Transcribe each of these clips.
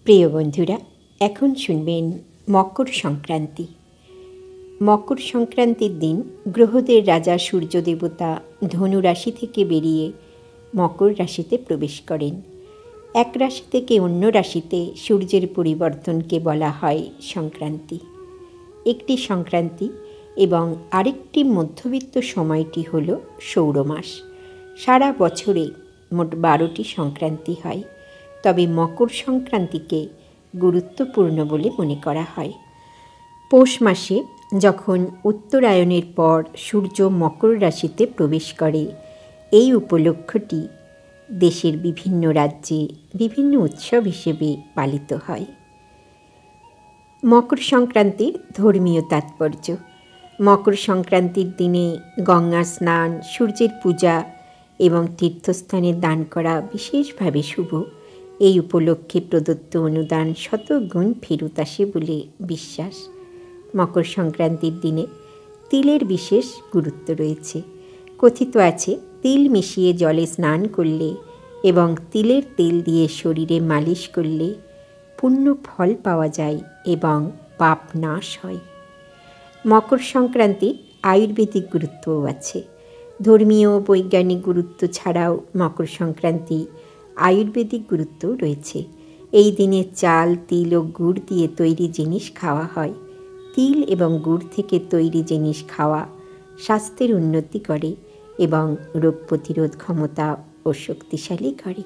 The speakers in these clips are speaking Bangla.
প্রিয় বন্ধুরা, এখন শুনবেন মকর সংক্রান্তি। মকর সংক্রান্তির দিন গ্রহদের রাজা সূর্য দেবতা ধনু রাশি থেকে বেরিয়ে মকর রাশিতে প্রবেশ করেন। এক রাশি থেকে অন্য রাশিতে সূর্যের পরিবর্তনকে বলা হয় সংক্রান্তি। একটি সংক্রান্তি এবং আরেকটি মধ্যবিত্ত সময়টি হল সৌরমাস। সারা বছরে মোট 12টি সংক্রান্তি হয়, তবে মকর সংক্রান্তিকে গুরুত্বপূর্ণ বলে মনে করা হয়। পৌষ মাসে যখন উত্তরায়ণের পর সূর্য মকর রাশিতে প্রবেশ করে, এই উপলক্ষটি দেশের বিভিন্ন রাজ্যে বিভিন্ন উৎসব হিসেবে পালিত হয়। মকর সংক্রান্তির ধর্মীয় তাৎপর্য। মকর সংক্রান্তির দিনে গঙ্গা স্নান, সূর্যের পূজা এবং তীর্থস্থানে দান করা বিশেষভাবে শুভ। এই উপলক্ষে প্রদত্ত অনুদান শতগুণ ফেরত আসে বলে বিশ্বাস। মকর সংক্রান্তির দিনে তিলের বিশেষ গুরুত্ব রয়েছে। কথিত আছে, তিল মিশিয়ে জলে স্নান করলে এবং তিলের তেল দিয়ে শরীরে মালিশ করলে পুণ্য ফল পাওয়া যায় এবং পাপ নাশ হয়। মকর সংক্রান্তির আয়ুর্বেদিক গুরুত্বও আছে। ধর্মীয় ও বৈজ্ঞানিক গুরুত্ব ছাড়াও মকর সংক্রান্তি আয়ুর্বেদিক গুরুত্বও রয়েছে। এই দিনে চাল, তিল ও গুড় দিয়ে তৈরি জিনিস খাওয়া হয়। তিল এবং গুড় থেকে তৈরি জিনিস খাওয়া স্বাস্থ্যের উন্নতি করে এবং রোগ প্রতিরোধ ক্ষমতা ও শক্তিশালী করে।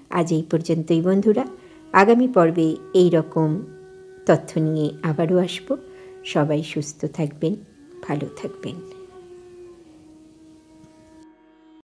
আজ এই পর্যন্তই বন্ধুরা। আগামী পর্বে এই রকম তথ্য নিয়ে আবারও আসব। সবাই সুস্থ থাকবেন, ভালো থাকবেন।